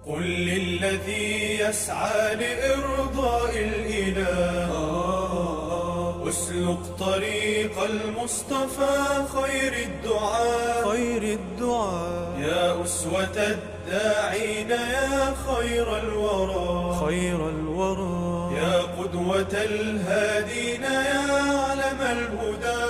قل للذي يسعى لإرضاء الإله اسلك طريق المصطفى خير الدعاء يا أسوة الداعين يا خير الورى يا قدوة الهادين يا علم الهدى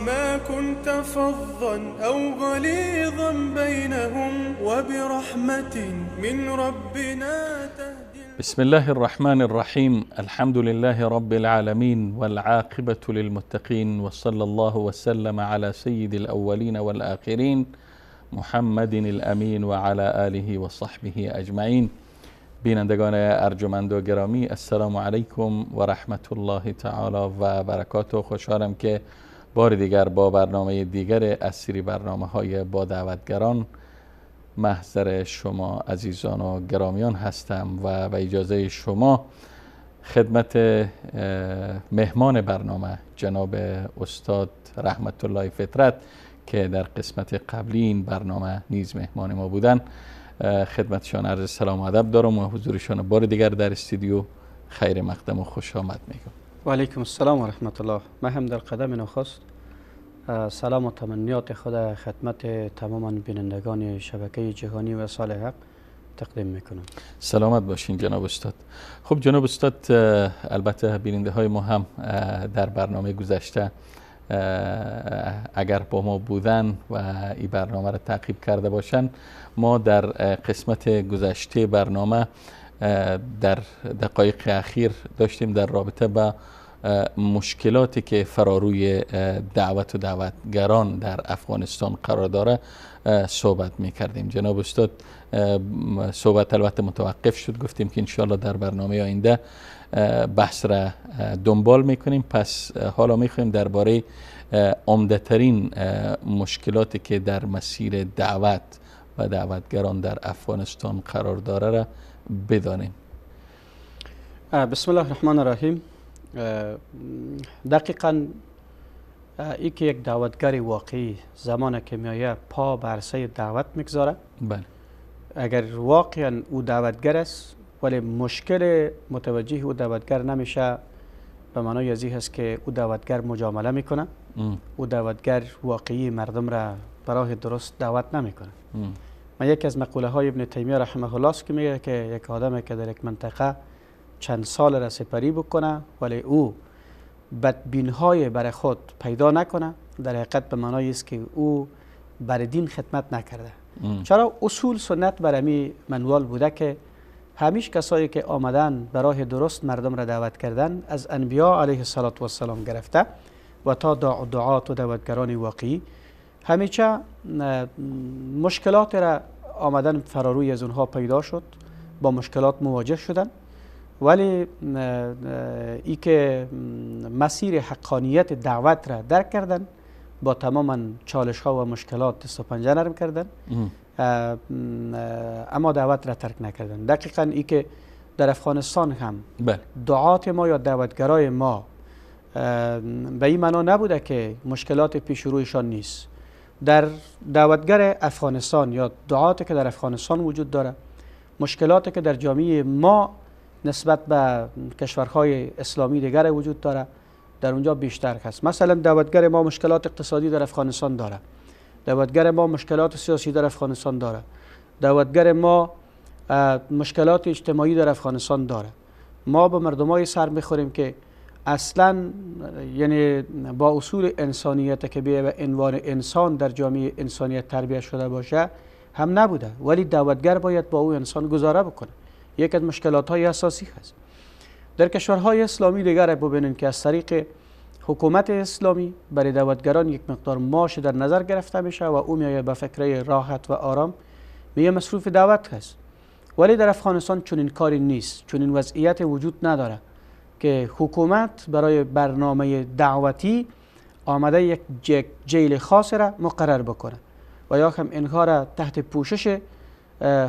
ما كنت فظا أو غليظا بينهم وبرحمة من ربنا تهدي. بسم الله الرحمن الرحيم. الحمد لله رب العالمين والعاقبة للمتقين، وصلى الله وسلم على سيد الأولين والآخرين محمد الأمين وعلى آله وصحبه أجمعین. بینندگان ارجمند و گرامی، السلام علیکم و رحمت الله تعالی و برکاته. خوشحالم که بار دیگر با برنامه دیگر از سری برنامه‌های با دعوتگران محضر شما عزیزان و گرامیان هستم و به اجازه شما خدمت مهمان برنامه جناب استاد رحمت الله فطرت که در قسمت قبلی این برنامه نیز مهمان ما بودن خدمتشان عرض سلام و ادب دارم و حضورشان بار دیگر در استودیو خیر مقدم و خوش آمد میگم. و علیکم السلام و رحمت الله. من هم در قدم نخست سلام و تمنیات خود خدمت تمام بینندگان شبکه جهانی و سال حق تقدیم میکنم. سلامت باشین جناب استاد. خب جناب استاد، البته بیننده های ما هم در برنامه گذشته اگر با ما بودن و این برنامه را تعقیب کرده باشن، ما در قسمت گذشته برنامه در دقایق اخیر داشتیم در رابطه با مشکلاتی که فراروی دعوت و دعوتگران در افغانستان قرار داره صحبت می کردیم. جناب استاد صحبت البته متوقف شد، گفتیم که انشاءالله در برنامه آینده بحث را دنبال میکنیم. پس حالا میخوایم درباره عمده ترین مشکلاتی که در مسیر دعوت و دعوتگران در افغانستان قرار داره را بدانیم. بسم الله الرحمن الرحیم. دقیقاً ای که یک دعوتگر واقعی زمانی که میایه پا بر عرصه دعوت میگذاره، بله، اگر واقعا او دعوتگر است ولی مشکل متوجه او دعوتگر نمیشه، به معنای ازی هست که او دعوتگر مجامله میکنه، او دعوتگر واقعی مردم را به راه درست دعوت نمیکنه. من یکی از مقوله های ابن تیمیه رحمه الله است که میگه که یک آدمی که در یک منطقه چند سال را سپری بکنه ولی او بدبین های برای خود پیدا نکنه، در حقیقت به معنای است که او برای دین خدمت نکرده. چرا اصول سنت برای منوال بوده که همیشه کسایی که آمدن به راه درست مردم را دعوت کردن از انبیا علیه السلام گرفته و تا دعات و دعوتگران واقعی همیشه مشکلات را آمدن فراروی از اونها پیدا شد، با مشکلات مواجه شدن، ولی ای که مسیر حقانیت دعوت را درک کردن، با تماما چالش ها و مشکلات دست و پنجه نرم کردن، اما دعوت را ترک نکردن. دقیقاً ای که در افغانستان هم دعات ما یا دعوتگرای ما به این معنا نبوده که مشکلات پیش رویشان نیست. در دعوتگر افغانستان یا دعاتی که در افغانستان وجود داره، مشکلاتی که در جامعه ما نسبت به کشورهای اسلامی دیگر وجود داره در اونجا بیشتر هست. مثلا دعوتگر ما مشکلات اقتصادی در افغانستان داره، دعوتگر ما مشکلات سیاسی در افغانستان داره، دعوتگر ما مشکلات اجتماعی در افغانستان داره. ما به مردمای سر میخوریم که اصلا یعنی با اصول انسانیت که به عنوان انسان در جامعه انسانیت تربیت شده باشه هم نبوده، ولی دعوتگر باید با او انسان گذاره بکنه. یک از مشکلات های اساسی هست. در کشورهای اسلامی دیگر ببینید که از طریق حکومت اسلامی برای دعوتگران یک مقدار معاش در نظر گرفته میشه و او میایه به فکر راحت و آرام میگه مصروف دعوت هست. ولی در افغانستان چنین کاری نیست، چنین وضعیت وجود نداره که حکومت برای برنامه دعوتی آمده یک جیل خاص را مقرر بکنه و یا هم اینها را تحت پوشش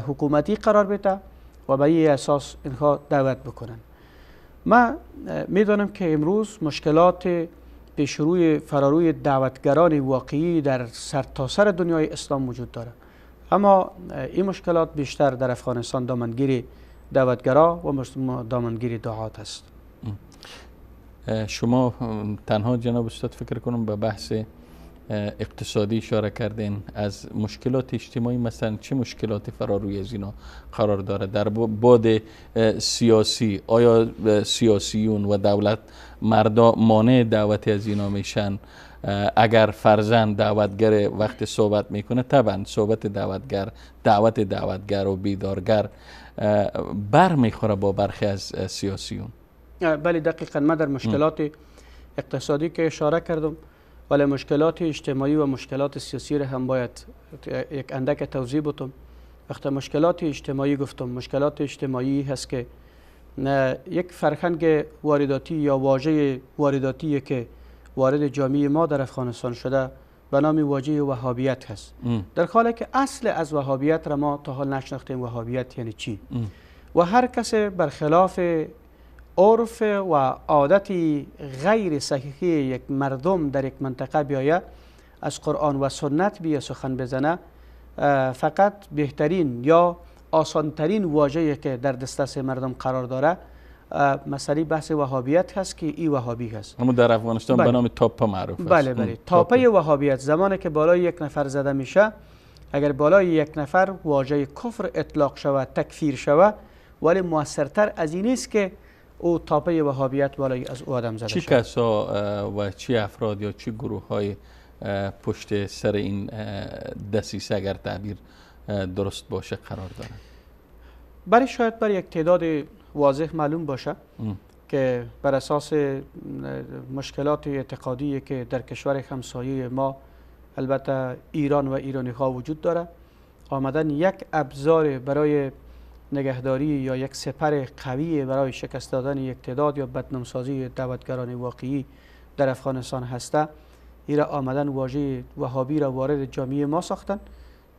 حکومتی قرار بده و به این اساس اینها دعوت بکنن. ما میدانم که امروز مشکلات پیشروی فراروی دعوتگران واقعی در سرتاسر دنیای اسلام وجود داره. اما این مشکلات بیشتر در افغانستان دامنگیر دعوتگرا و دامنگیر دعات است. شما تنها جناب استاد فکر کنم به بحث اقتصادی اشاره کردین. از مشکلات اجتماعی مثلا چه مشکلاتی فراروی از اینا قرار داره در بعد سیاسی؟ آیا سیاسیون و دولت مردا مانع دعوت از اینا میشن؟ اگر فرزند دعوتگر وقت صحبت میکنه، طبعا صحبت دعوت دعوتگر و بیدارگر بر میخوره با برخی از سیاسیون. بله دقیقا. من در مشکلات اقتصادی که اشاره کردم، ولی مشکلات اجتماعی و مشکلات سیاسی را هم باید یک اندک توضیح بدم. وقتی مشکلات اجتماعی گفتم، مشکلات اجتماعی هست که یک فرهنگ وارداتی یا واژه وارداتی که وارد جامعه ما در افغانستان شده به نام واژه وهابیت هست. در حالی که اصل از وهابیت را ما تا حال نشناختیم. وهابیت یعنی چی؟ و هر کس برخلاف عرف و عادتی غیر صحیحی یک مردم در یک منطقه بیاید، از قرآن و سنت بیا سخن بزنه، فقط بهترین یا آسانترین واژه‌ای که در دسترس مردم قرار داره مسئله بحث وهابیت هست که ای وهابی هست. اما در افغانستان به نام تاپا معروف است. بله بله. تاپه وهابیت زمانی که بالای یک نفر زده میشه، اگر بالای یک نفر واژه کفر اطلاق شود، تکفیر شود، ولی موثرتر از این است که او تاپه وهابیت بالای از او آدم زده شد. چی کسا و چی افراد یا چی گروه های پشت سر این دسیسه اگر تعبیر درست باشه قرار دارن؟ شاید برای یک تعداد واضح معلوم باشه که بر اساس مشکلات اعتقادی که در کشور همسایه ما، البته ایران و ایرانی ها وجود داره، آمدن یک ابزار برای نگهداری یا یک سپر قوی برای شکست دادن یک تعداد یا بدنامسازی دعوتگران واقعی در افغانستان هسته. ایرا آمدن واژه وهابی را وارد جامعه ما ساختن،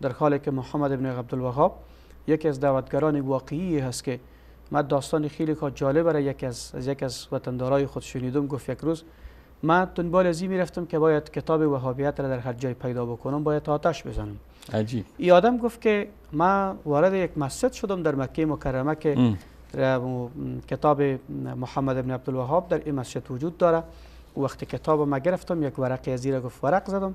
در حالی که محمد ابن عبدالوهاب یکی از دعوتگران واقعی هست که من داستان خیلی جالب برای یک از وطندارای خود شنیدم. گفت یک روز من دنبال ازی میرفتم که باید کتاب وهابیت را در هر جای پیدا بکنم، باید آتش بزنم. عجیب. این آدم گفت که من وارد یک مسجد شدم در مکه مکرمه که کتاب محمد ابن عبدالوهاب در این مسجد وجود داره. وقتی کتاب ما گرفتم، یک ورقی از زیر گفت ورق زدم،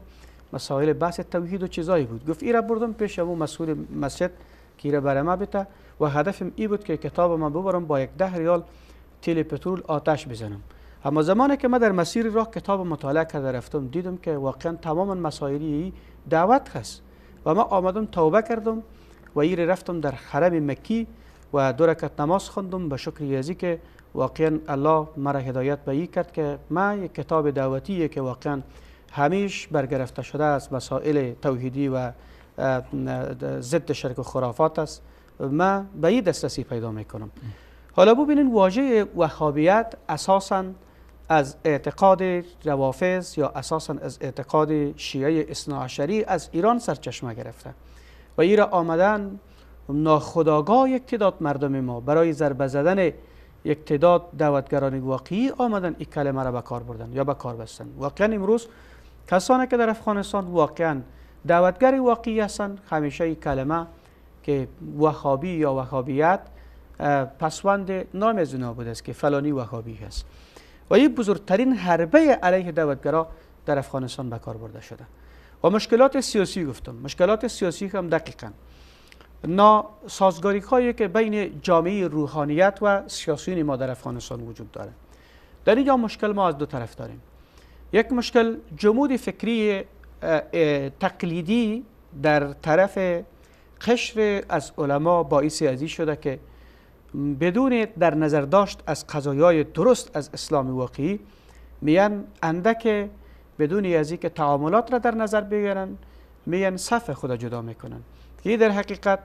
مسائل بحث توحید و چیزایی بود. گفت ایرا بردم پیش اون مسئول مسجد که ایرا برای ما بده و هدفم ای بود که کتاب ما ببرم با یک 10 ریال تیل پترول آتش بزنم. اما زمانی که من در مسیر راه کتاب مطالعه کرده رفتم، دیدم که واقعا تمام مسائلی دعوت هست و ما آمدم توبه کردم و ایره رفتم در حرم مکی و 2 رکعت نماز خواندم به شکر یزی که واقعا الله مرا هدایت به این کرد که من یک کتاب دعوتیه که واقعا همیش برگرفته شده از مسائل توحیدی و ضد شرک و خرافات است، من به این دسترسی پیدا میکنم. حالا ببینید واژه وهابیت اساساً از اعتقاد روافض یا اساساً از اعتقاد شیعه اثناعشری از ایران سرچشمه گرفته و ایرا آمدن ناخودآگاه یک تعداد مردم ما برای ضربه زدن یک تعداد دعوتگران واقعی آمدن این کلمه را به کار بردن یا به کار بستن. واقعا امروز کسانی که در افغانستان واقعا دعوتگر واقعی هستند، همیشه این کلمه که وهابی یا وهابیت پسوند نام از اونا بوده است که فلانی وهابی هست و این بزرگترین حربه علیه دعوتگرا در افغانستان به کار برده شده. و مشکلات سیاسی گفتم، مشکلات سیاسی هم دقیقاً ناسازگاری هایی که بین جامعه روحانیت و سیاسیون ما در افغانستان وجود داره. در اینجا مشکل ما از 2 طرف داریم. یک مشکل جمود فکری تقلیدی در طرف قشر از علما باعث ازی شده که بدون در نظر داشت از قضایای درست از اسلام واقعی میان اندک بدون ازی که تعاملات را در نظر بگیرن میان صف خود جدا میکنن. که در حقیقت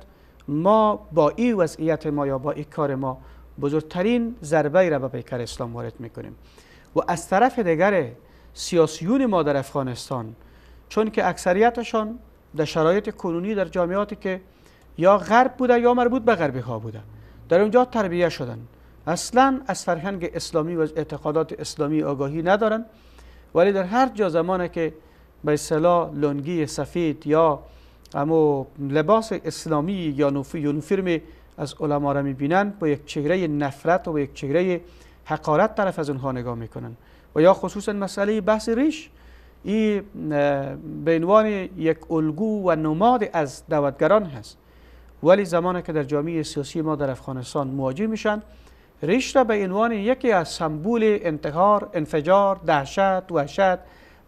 ما با این وضعیت ما یا با این کار ما بزرگترین ضربه را به پیکر اسلام وارد میکنیم. و از طرف دیگر سیاسیون ما در افغانستان، چون که اکثریتشان در شرایط کنونی در جامعاتی که یا غرب بوده یا مربوط به غربی ها بوده، در اونجا تربیه شدن، اصلا از فرهنگ اسلامی و از اعتقادات اسلامی آگاهی ندارن، ولی در هر جا زمانه که به اصطلاح لنگی سفید یا اما لباس اسلامی یا یونیفرم از علما را میبینن با یک چهره نفرت و با یک چهره حقارت طرف از اونها نگاه میکنن. و یا خصوصا مسئله بحث ریش، این به عنوان یک الگو و نماد از دعوتگران هست، ولی زمانی که در جامعه سیاسی ما در افغانستان مواجه میشن، ریش را به عنوان یکی از سمبول انتحار، انفجار، دهشت، وحشت،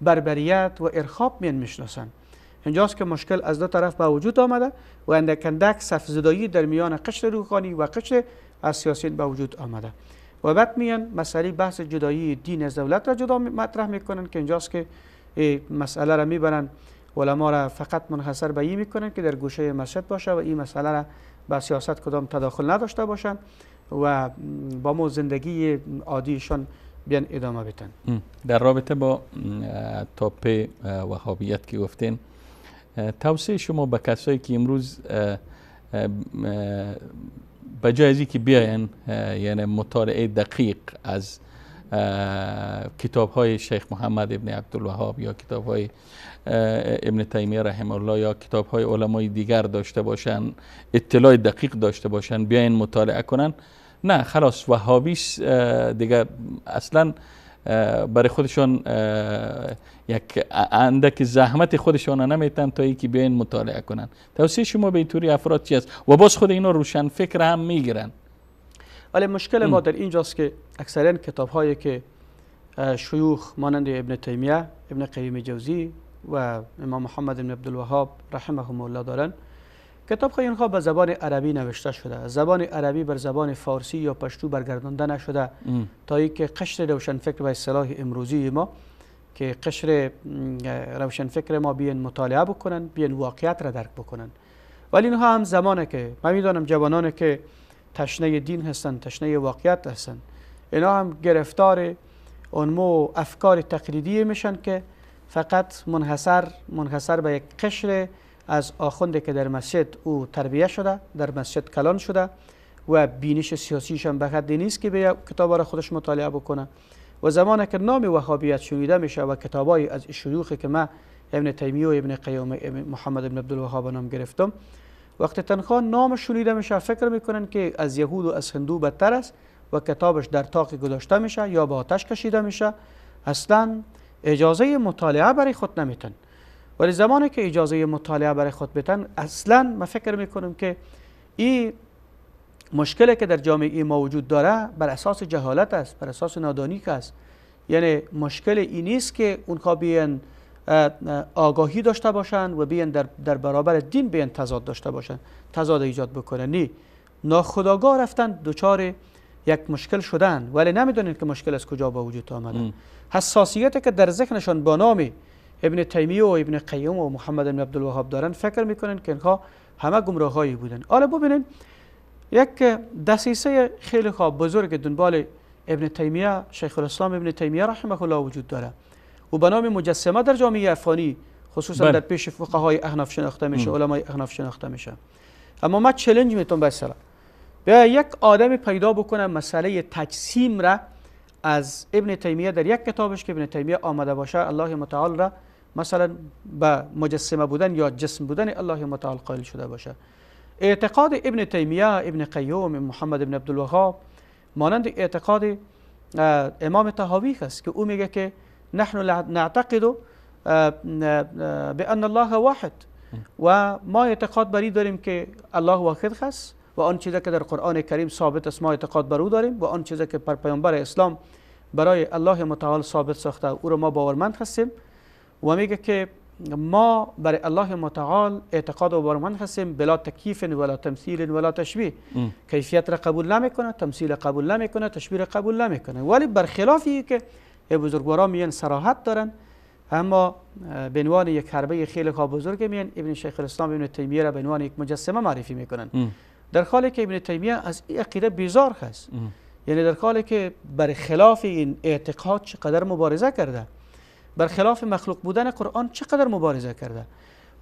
بربریت و ارهاب میشناسن. اینجاست که مشکل از دو طرف به وجود آمده و اندک اندک صف زدایی در میان قشر روحانی و قشر از سیاسیین به وجود آمده. و بعد میان مسئله بحث جدایی دین از دولت را جدا مطرح میکنن که اینجاست که مسئله را میبرن علما را فقط منحصر به این میکنن که در گوشه مسجد باشه و این مسئله را به سیاست کدام تداخل نداشته باشن و با مو زندگی عادیشان بیان ادامه بدن. در رابطه با تاپ وهابیت که گفتین، توصیه شما به کسایی که امروز بجای از که بیاین یعنی مطالعه دقیق از کتاب های شیخ محمد ابن عبدالوهاب یا کتاب های ابن تیمیه رحمه الله یا کتاب های علمای دیگر داشته باشن، اطلاع دقیق داشته باشن، بیاین مطالعه کنن، نه خلاص وهابیست دیگر اصلا برای خودشان یک اندک زحمت خودشان نمیتن تا اینکه بیاین مطالعه کنن. توصیه شما به اینطوری افراد چی است؟ و باز خود اینا روشن فکر هم میگیرن. ولی مشکل ما در اینجاست که اکثرا کتاب هایی که شیوخ مانند ابن تیمیه، ابن قیم جوزی و امام محمد بن عبدالوهاب رحمهم الله دارن، کتاب های اینها به زبان عربی نوشته شده، زبان عربی بر زبان فارسی یا پشتو برگردانده نشده تا اینکه قشر روشنفکر به اصطلاح امروزی ما که قشر روشنفکر ما بیان مطالعه بکنن، بیان واقعیت را درک بکنن. ولی اینها هم زمانه که من میدانم جوانانی که تشنه دین هستن، تشنه واقعیت هستن، اینا هم گرفتار اونمو افکار تقلیدی میشن که فقط منحصر به یک قشر از آخونده که در مسجد او تربیه شده، در مسجد کلان شده و بینش سیاسیش هم به حدی نیست که به کتابا را خودش مطالعه بکنه. و زمانی که نام وهابیت شنیده میشه و کتابای از شیوخی که من ابن تیمیه و ابن قیم محمد بن عبدالوهاب نام گرفتم، وقتی تنها نام شنیده میشه فکر میکنن که از یهود و از هندو بدتر است و کتابش در طاق گذاشته میشه یا با آتش کشیده میشه. اصلا اجازه مطالعه برای خود نمیتن. ولی زمانی که اجازه مطالعه برای خود بتن، اصلا ما فکر میکنم که این مشکلی که در جامعه ما وجود داره بر اساس جهالت است، بر اساس نادانی است. یعنی مشکل این نیست که اونها بیان آگاهی داشته باشند و بیان در برابر دین بیان تضاد داشته باشند، تضاد ایجاد بکنن. نه، ناخودآگاه رفتن دوچار یک مشکل شدن ولی نمیدونن که مشکل از کجا به وجود آمده. حساسیتی که در ذهنشان با نام ابن تیمیه و ابن قیم و محمد بن عبدالوهاب دارن، فکر میکنن که اینها همه گمراهایی بودن. حالا ببینید یک دسیسه خیلی بزرگ دنبال ابن تیمیه، شیخ الاسلام ابن تیمیه رحمه الله وجود داره و به نام مجسمه در جامعه افغانی خصوصا در پیش فقهای احناف شناخته میشه، علمای احناف شناخته میشه. اما ما چالش میتونم به اصطلاح بیا یک آدم پیدا بکنم مسئله تجسیم را از ابن تیمیه در یک کتابش که ابن تیمیه آمده باشه الله متعال را مثلا به مجسمه بودن یا جسم بودن الله متعال قائل شده باشه. اعتقاد ابن تیمیه، ابن قیم، محمد بن عبدالوهاب مانند اعتقاد امام طحاوی است که او میگه که نحن نعتقد بان الله واحد و ما اعتقاد بری داریم که الله واحد است و آن چیزی که در قرآن کریم ثابت است ما اعتقاد بر او داریم و آن چیزی که پیامبر اسلام برای الله متعال ثابت ساخته او را ما باورمند هستیم. و میگه که ما برای الله متعال اعتقاد و باورمند هستیم بلا تکییف ولا تمثیل ولا تشبیه. کیفیت را قبول نمیکنه، تمثیل قبول نمیکنه، تشبیه را قبول نمیکنه. ولی برخلافی که بزرگواران میان صراحت دارن، اما به عنوان یک حربه خیلی بزرگ میان ابن شیخ الاسلام ابن تیمیه را به عنوان یک مجسمه معرفی میکنن، در حالی که ابن تیمیه از این عقیده بیزار هست. یعنی در حالی که برخلاف این اعتقاد چقدر مبارزه کرده، برخلاف مخلوق بودن قرآن چقدر مبارزه کرده.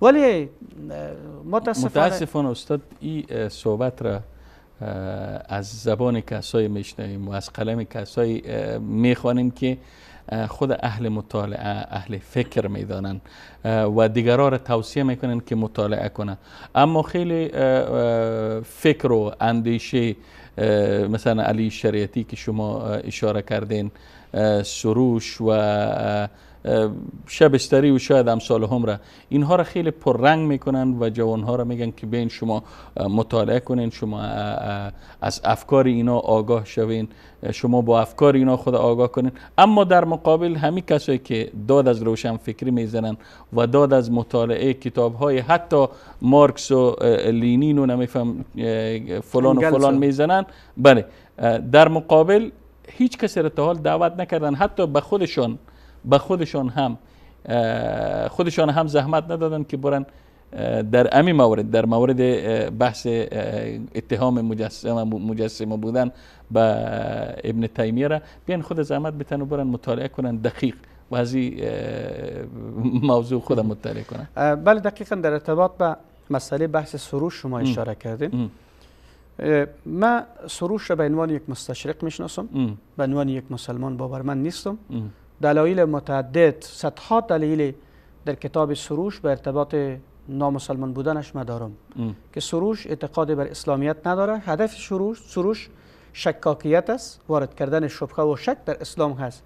ولی متاسفانه استاد این صحبت را از زبان کسایی میشنویم و از قلم کسایی میخوانیم که خود اهل مطالعه، اهل فکر میدانن و دیگرها را توصیه میکنن که مطالعه کنه. اما خیلی فکر و اندیشه مثلا علی شریعتی که شما اشاره کردین، سروش و شبستری و شاید امثال هم را، اینها را خیلی پررنگ میکنن و جوانها را میگن که بین شما مطالعه کنین، شما از افکار اینا آگاه شوین، شما با افکار اینا خود آگاه کنین. اما در مقابل همین کسایی که داد از روشن فکری میزنن و داد از مطالعه کتاب های حتی مارکس و لینین و نمیفهم فلان و فلان میزنن، بله، در مقابل هیچ کسی را تا حال دعوت نکردن، حتی به خودشان هم زحمت ندادن که برن در امی مورد، در مورد بحث اتهام مجسمه بودن به ابن تیمیه را بیان خود زحمت بتن و برن مطالعه کنن دقیق و از این موضوع خود مطالعه کنن. بله، دقیقا در ارتباط به مسئله بحث سروش شما اشاره کردیم. من سروش را به عنوان یک مستشرق میشناسم، به عنوان یک مسلمان باورمند نیستم. دلایل متعدد، صدها دلیل در کتاب سروش به ارتباط نامسلمان بودنش مدارم که سروش اعتقاد بر اسلامیت نداره. هدف سروش شکاکیت است، وارد کردن شبهه و شک در اسلام هست.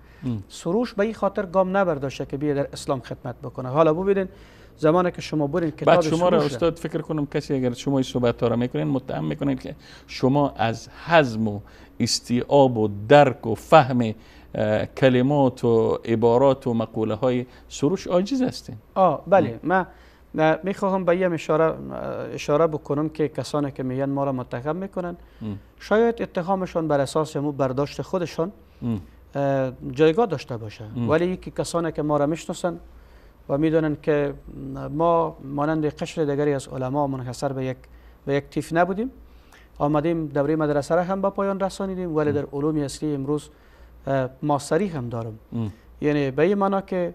سروش به این خاطر گام نبرداشته که بیاد در اسلام خدمت بکنه. حالا ببینید زمانی که شما برین کتاب سروش، شما را استاد فکر کنم کسی اگر شما این صحبت ها را میکنین متهم میکنین که شما از هضم و استیعاب و درک و فهم کلمات و عبارات و مقوله های سروش عاجز هستین. بله، من میخواهم به این اشاره بکنم که کسانی که میگن ما را متهم میکنن، شاید اتهامشان بر اساس برداشت خودشان جایگاه داشته باشه، ولی که کسانی که ما را میشناسن و میدونن که ما مانند قشر دیگری از علما منحصر به یک تیف نبودیم، آمدیم دوره مدرسه را هم به پایان رسانیدیم، ولی در علوم اصلی امروز ماستری هم دارم. یعنی به این معنا که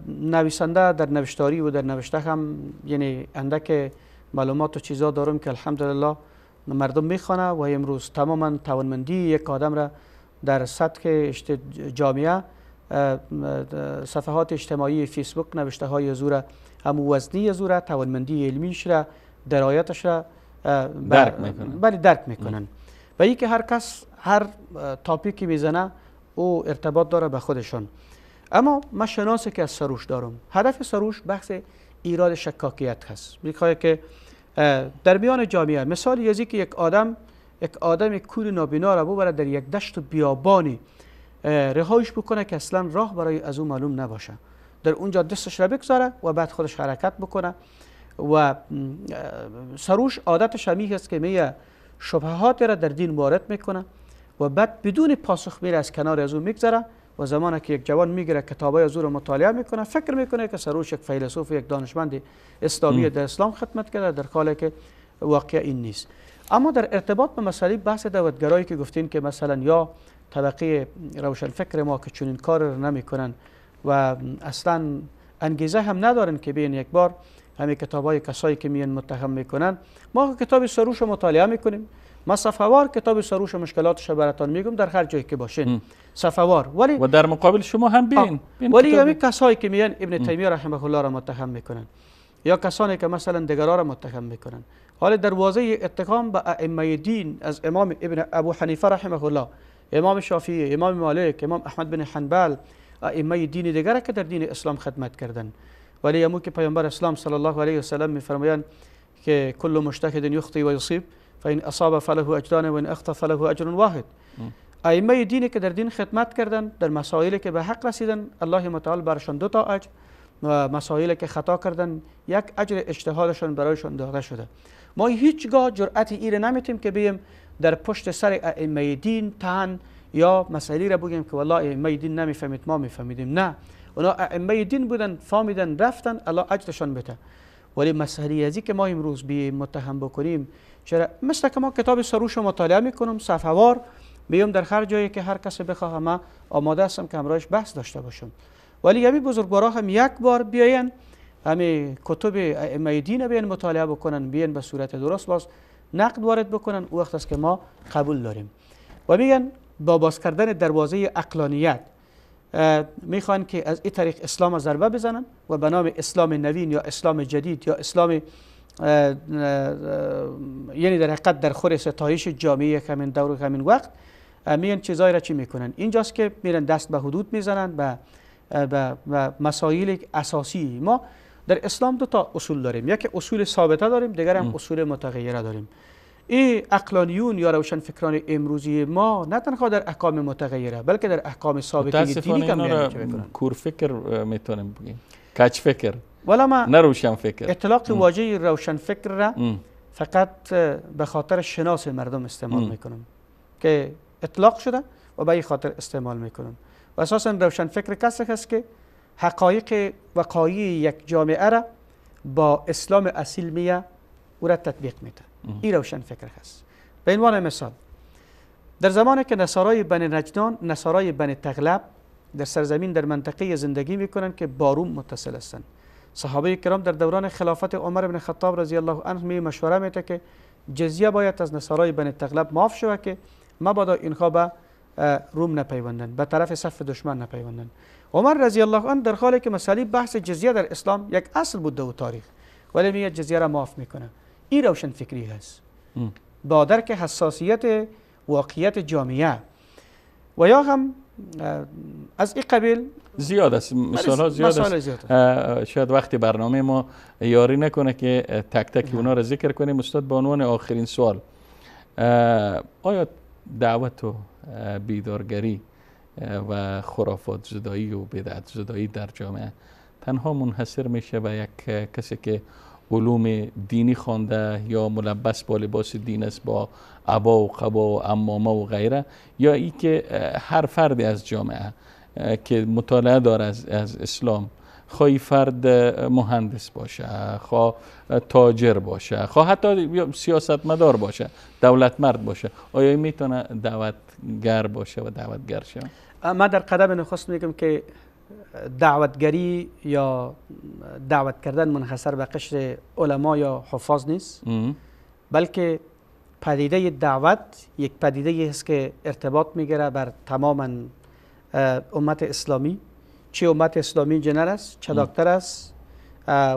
نویسنده در نوشتاری و در نوشته هم یعنی اندک معلومات و چیزا دارم که الحمدلله مردم میخوانه و امروز تماما توانمندی یک آدم را در سطح جامعه، صفحات اجتماعی فیسبوک، نوشته های زوره، هم وزنی زوره، توانمندی علمیش را، درایتش را درک میکنن. و این که هر کس هر تاپیکی میزنه او ارتباط داره به خودشان. اما من شناسی که از سروش دارم، هدف سروش بحث ایراد شکاکیت هست. میخواد که در میان جامعه مثال یزی که یک آدم کور نابینا را ببره در یک دشت و بیابانی رهایش بکنه که اصلا راه برای از او معلوم نباشه، در اونجا دستش را بگذاره و بعد خودش حرکت بکنه. و سروش عادتش همی هست که میگه شبهات را در دین وارد میکنه و بعد بدون پاسخ میره از کنار از او میگذره و زمانی که یک جوان میگیره کتابای از او رو مطالعه میکنه، فکر میکنه که سروش یک فیلسوف، یک دانشمند اسلامی در اسلام خدمت کرده، در حالی که واقع این نیست. اما در ارتباط به مسئله بحث دعوتگرایی که گفتین که مثلا یا طبقه روشنفکر ما که چنین کار رو نمیکنن و اصلا انگیزه هم ندارن که بیان یک بار همین کتابای کسایی که میان متهم میکنن، ما کتاب سروش رو مطالعه میکنیم. ما صفحه‌وار کتاب سروش و مشکلاتش براتون میگم در هر جایی که باشین، صفحه‌وار. ولی و در مقابل شما هم بین ولی همین کسایی که میان ابن تیمیه رحمه الله را متهم میکنن یا کسانی که مثلا دیگران را متهم میکنن، حال دروازه اتهام به ائمه دین از امام ابن ابو حنیفه رحمه الله، امام شافعی، امام مالک، امام احمد بن حنبل، ائمه دین دیگر که در دین اسلام خدمت کردن. ولی امو که پیامبر اسلام صلی الله علیه و سلم میفرمایند که کل مجتهد یخطئ و یصیب فإن اصاب فله اجران و ان اخطأ فله اجر واحد. ائمه دینی که در دین خدمت کردن، در مسائلی که به حق رسیدن، الله متعال برشان 2 تا اجر، و مسائلی که خطا کردن 1 اجر اجتهادشان برایشان داده شده. ما هیچگاه جرأت ایره نمیتیم که بیم در پشت سر ائمه دین تن یا مسائلی را بگیم که والله ائمه دین نمیفهمید ما میفهمیدیم. نه، اونا ائمه دین بودن، فهمیدن، رفتن، الله اجرشان بده. ولی مسئله ازی که ما امروز بیم متهم بکنیم، چرا مثل که ما کتاب سروش رو مطالعه میکنم صفحه‌وار، بیام در هر جایی که هر کسی بخواه ما آماده هستم که همراهش بحث داشته باشم. ولی همین بزرگوارا هم یک بار بیاین همین کتب ائمه دین بیان مطالعه بکنن، بیان به صورت درست باز نقد وارد بکنن، او وقت است که ما قبول داریم. و میگن با باز کردن دروازه عقلانیت میخوان که از این طریق اسلام ضربه بزنن و به نام اسلام نوین یا اسلام جدید یا اسلام یعنی در حقیقت در خور ستایش جامعه همین دور و همین وقت میان چیزایی را چی میکنن. اینجاست که میرن دست به حدود میزنن به مسائل اساسی. ما در اسلام دو تا اصول داریم، یک اصول ثابته داریم، دیگر هم اصول متغیره داریم. این عقلانیون یا روشنفکران امروزی ما نه تنها در احکام متغیره بلکه در احکام ثابته دینی هم میکنن. کور فکر میتونیم بگیم، کج فکر، ولی ما نه روشن فکر. اطلاق واژه روشن فکر را فقط به خاطر شناس مردم استعمال میکنم که اطلاق شده و به این خاطر استعمال میکنم. و اساسا روشن فکر کسی هست که حقایق وقایع یک جامعه را با اسلام اصیل میه او را تطبیق میده. این روشن فکر هست. به عنوان مثال در زمانی که نصارای بنی نجدان، نصارای بنی تغلب در سرزمین در منطقه زندگی میکنن که با روم متصل هستند، صحابه کرام در دوران خلافت عمر بن خطاب رضی الله عنه می مشوره میده که جزیه باید از نصارای بنی تغلب معاف شود که مبادا اینها به روم نپیوندن، به طرف صف دشمن نپیوندن. عمر رضی الله عنه در حالی که مسئله بحث جزیه در اسلام یک اصل بود در تاریخ، ولی میاد جزیه را معاف میکنه. این روشن فکری هست با درک حساسیت واقعیت جامعه. و یا هم از این قبیل زیاد است، مثال ها زیاد است. شاید وقتی برنامه ما یاری نکنه که تک تک اونا را ذکر کنیم. استاد به عنوان آخرین سوال، آیا دعوت و بیدارگری و خرافات زدایی و بدعت زدایی در جامعه تنها منحصر میشه به یک کسی که علوم دینی خوانده یا ملبس با لباس دین است، با عبا و قبا و عمامه و غیره، یا ای که هر فردی از جامعه که مطالعه داره از اسلام، خواهی فرد مهندس باشه، خواه تاجر باشه، خواه حتی سیاستمدار باشه، دولتمرد باشه، آیا میتونه دعوتگر باشه و دعوتگر شه؟ ما در قدم نخست میگم که دعوتگری یا دعوت کردن منحصر به قشر علما یا حفاظ نیست، بلکه پدیده دعوت یک پدیده است که ارتباط میگیره بر تماما امت اسلامی، چه امت اسلامی انجینر است، چه دکتر است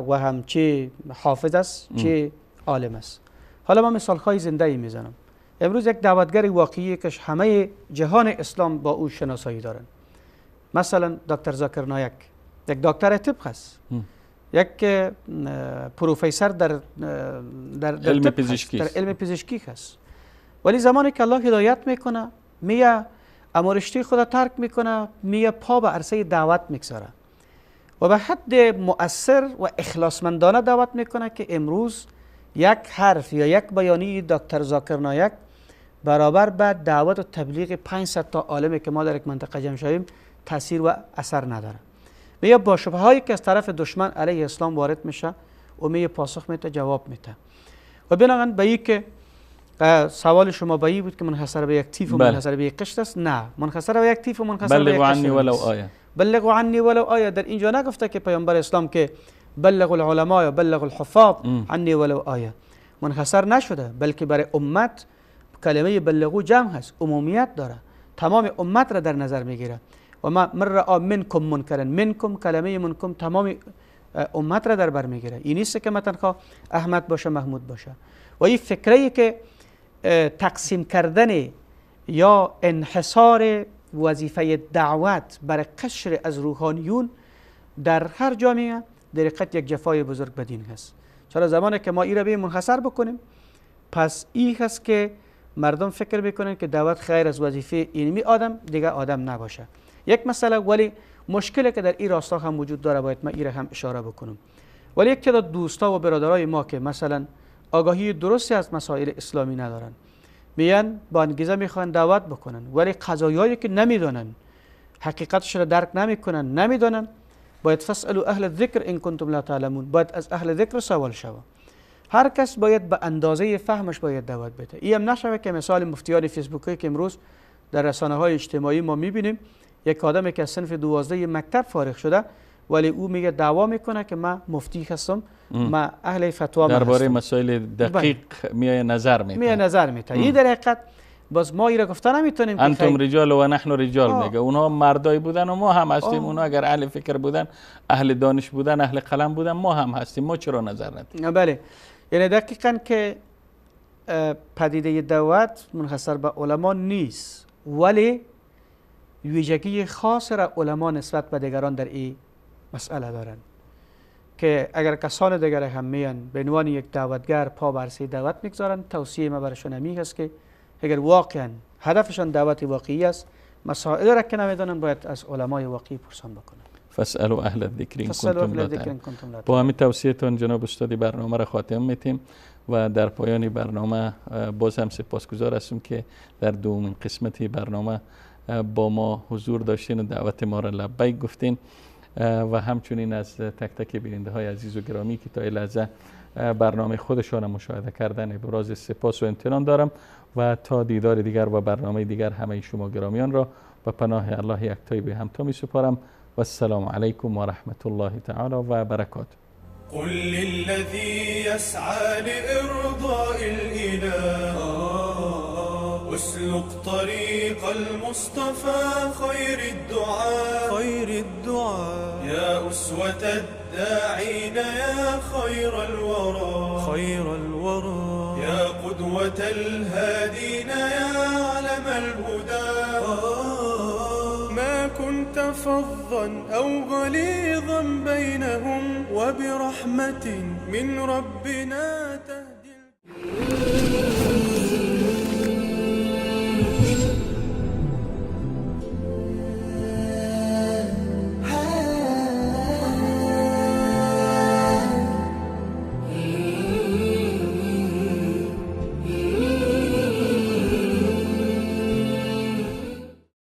و هم چه حافظ است، چه عالم است. حالا من مثال های زنده ای میزنم. امروز یک دعوتگر واقعی که همه جهان اسلام با او شناسایی دارن، مثلا دکتر ذاکر نایک، یک دکتر طب هست، یک پروفسور در علم پزشکی، در علم پزشکی هست، ولی زمانی که الله هدایت میکنه میه امارشتی خود ترک میکنه، میه پا به عرصه دعوت میگذاره و به حد مؤثر و اخلاصمندانه دعوت میکنه که امروز یک حرف یا یک بیانیه دکتر ذاکر نایک برابر به دعوت و تبلیغ 500 تا عالمی که ما در یک منطقه جمع شویم تاثیر و اثر نداره. میه با شبهه هایی که از طرف دشمن علیه اسلام وارد میشه و میه پاسخ میده، جواب میده. و بنابراین به این که سوال شما به این بود که منحصر به یک تیف و منحصر به یک قشر است، نه، منحصر به یک تیف و منحصر به یک قشر بلغوا عنی ولو آیه. بلغوا عنی ولو آیه در اینجا نگفته که پیامبر اسلام که بلغوا العلماء یا بلغوا الحفاظ عنی ولو آیه، منحصر نشده، بلکه برای امت کلمه بلغوا جمع هست، عمومیت داره، تمام امت را در نظر میگیره. و من رأى منکم منکرا، منکم کلمه منکم تمام امت را در بر میگیره. این نیست که مثلا احمد باشه محمود باشه. و این فکری که تقسیم کردن یا انحصار وظیفه دعوت برای قشر از روحانیون در هر جامعه در حقیقت یک جفای بزرگ به دین هست. چرا زمانی که ما این را به منحصر بکنیم، پس این هست که مردم فکر میکنن که دعوت خیر از وظیفه اینمی آدم دیگه آدم نباشه. یک مسئله ولی مشکلی که در این راستا هم وجود داره، باید من این را هم اشاره بکنم. ولی یک تعداد دوستا و برادرای ما که مثلا آگاهی درستی از مسائل اسلامی ندارن، میان با انگیزه میخوان دعوت بکنن، ولی قضایایی که نمیدونن، حقیقتش را درک نمیکنن، نمیدونن، باید فاسالوا اهل الذکر ان کنتم لا تعلمون، باید از اهل ذکر سوال شود. هر کس باید به اندازه فهمش باید دعوت بده. این هم نشوه که مثال مفتیان فیسبوکی که امروز در رسانه‌های اجتماعی ما میبینیم، یک آدمی که از صنف 12 مکتب فارغ شده ولی او میگه دعوا میکنه که من مفتی هستم، من اهل فتوا هستم، درباره مسائل دقیق میای نظر میده. این در حقیقت باز ما ایره گفته نمیتونیم که انتم رجال و نحن رجال میگه. اونها مردای بودن و ما هم هستیم. اونها اگر اهل فکر بودن، اهل دانش بودن، اهل قلم بودن، ما هم هستیم. ما چرا نظر ندیم؟ بله، یعنی دقیقاً که پدیده دعوت منحصر به علما نیست، ولی ویژگی خاص را علما نسبت به دیگران در این مسئله دارند که اگر کسان دیگر هم میان به عنوان یک دعوتگر پا بر عرصه دعوت میگذارند، توصیه ما برشان همین است که اگر واقعا هدفشان دعوت واقعی است، مسائل را که نمیدونن باید از علمای واقعی پرسان بکنند. فاسألوا اهل الذکر ان کنتم لا تعلمون. با همین توصیهتون جناب استادی برنامه را خاتمه میتیم و در پایان برنامه باز هم سپاسگزار هستم که در دومین قسمت برنامه با ما حضور داشتین و دعوت ما را لبیک گفتین و همچنین از تک تک بیننده های عزیز و گرامی که تا این لحظه برنامه خودشان مشاهده کردن ابراز سپاس و امتنان دارم و تا دیدار دیگر و برنامه دیگر همه شما گرامیان را به پناه الله یکتای به همتا می سپارم و السلام علیکم و رحمت الله تعالی و برکاته. قل للذي يسعى لإرضاء الإله اسلك طريق المصطفى خير الدعاء يا أسوة الداعين يا خير الورى يا قدوة الهادين يا علم الهدى ما كنت فظا أو غليظا بينهم وبرحمة من ربنا